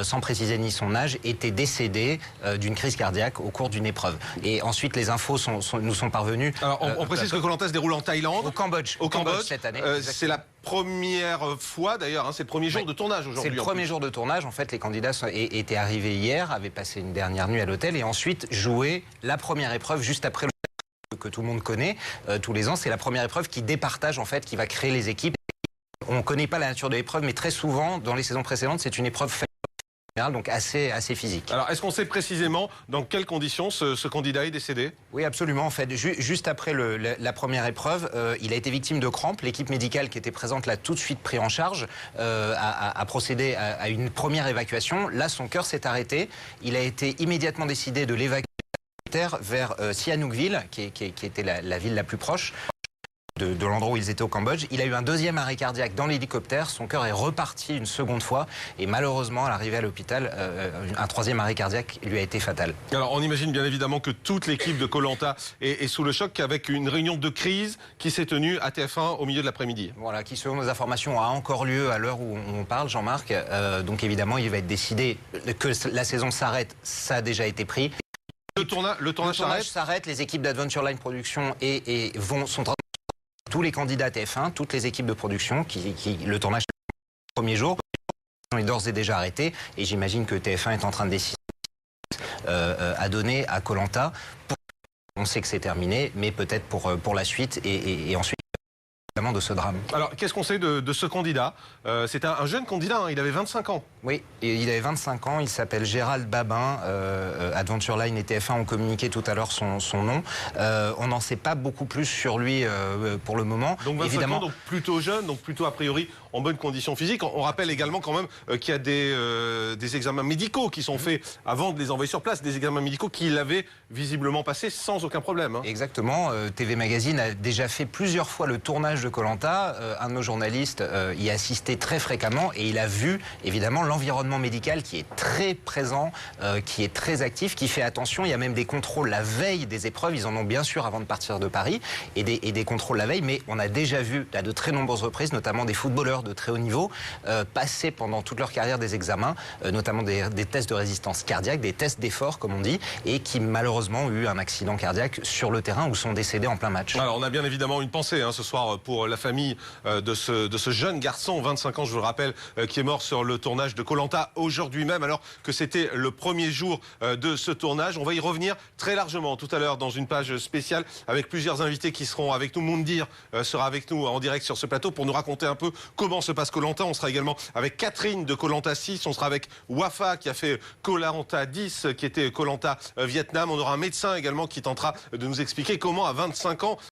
sans préciser ni son âge, était décédé d'une crise cardiaque au cours d'une épreuve. Et ensuite, les infos nous sont parvenues. Alors, on précise que Koh-Lanta se déroule en Thaïlande. Au Cambodge. Au Cambodge cette année. C'est la première fois, d'ailleurs, hein, c'est le premier jour de tournage aujourd'hui. C'est le premier jour de tournage. En fait, les candidats étaient arrivés hier, avaient passé une dernière nuit à l'hôtel et ensuite joué la première épreuve juste après le que tout le monde connaît tous les ans. C'est la première épreuve qui départage, en fait, qui va créer les équipes. On ne connaît pas la nature de l'épreuve, mais très souvent, dans les saisons précédentes, c'est une épreuve familiale, donc assez physique. Alors, est-ce qu'on sait précisément dans quelles conditions ce candidat est décédé? Oui, absolument. En fait, juste après la première épreuve, il a été victime de crampes. L'équipe médicale qui était présente l'a tout de suite pris en charge, a procédé à une première évacuation. Là, son cœur s'est arrêté. Il a été immédiatement décidé de l'évacuer vers Sihanoukville, qui était la ville la plus proche de l'endroit où ils étaient au Cambodge. Il a eu un deuxième arrêt cardiaque dans l'hélicoptère. Son cœur est reparti une seconde fois. Et malheureusement, à l'arrivée à l'hôpital, un troisième arrêt cardiaque lui a été fatal. Alors, on imagine bien évidemment que toute l'équipe de Koh-Lanta est sous le choc, avec une réunion de crise qui s'est tenue à TF1 au milieu de l'après-midi. Voilà, qui selon nos informations a encore lieu à l'heure où on parle, Jean-Marc. Donc évidemment, il va être décidé que la saison s'arrête. Ça a déjà été pris. Le tournage s'arrête. Les équipes d'Adventure Line Production sont tous les candidats TF1, toutes les équipes de production, le tournage le premier jour est d'ores et déjà arrêté. Et j'imagine que TF1 est en train de décider à donner à Koh-Lanta. On sait que c'est terminé, mais peut-être pour la suite et ensuite de ce drame. Alors, qu'est-ce qu'on sait de ce candidat? C'est un jeune candidat, hein, il avait 25 ans. Oui, il avait 25 ans, il s'appelle Gérald Babin. Adventure Line et TF1 ont communiqué tout à l'heure son nom. On n'en sait pas beaucoup plus sur lui pour le moment. Donc 25 évidemment, ans, donc plutôt jeune, donc plutôt a priori en bonne condition physique. On rappelle également quand même qu'il y a des examens médicaux qui sont faits avant de les envoyer sur place, des examens médicaux qu'il avait visiblement passés sans aucun problème. Hein. Exactement. TV Magazine a déjà fait plusieurs fois le tournage de Koh-Lanta. Un de nos journalistes y a assisté très fréquemment et il a vu évidemment l'environnement médical qui est très présent, qui est très actif, qui fait attention. Il y a même des contrôles la veille des épreuves. Ils en ont bien sûr avant de partir de Paris et des contrôles la veille. Mais on a déjà vu à de très nombreuses reprises, notamment des footballeurs de très haut niveau, passer pendant toute leur carrière des examens, notamment des tests de résistance cardiaque, des tests d'effort comme on dit, et qui malheureusement ont eu un accident cardiaque sur le terrain ou sont décédés en plein match. Alors on a bien évidemment une pensée ce soir pour la famille de ce jeune garçon, 25 ans je vous le rappelle, qui est mort sur le tournage de Koh-Lanta aujourd'hui même, alors que c'était le premier jour de ce tournage. On va y revenir très largement tout à l'heure dans une page spéciale avec plusieurs invités qui seront avec nous. Moundir sera avec nous en direct sur ce plateau pour nous raconter un peu comment se passe Koh-Lanta. On sera également avec Catherine de Koh-Lanta 6, on sera avec Wafa qui a fait Koh-Lanta 10, qui était Koh-Lanta Vietnam. On aura un médecin également qui tentera de nous expliquer comment à 25 ans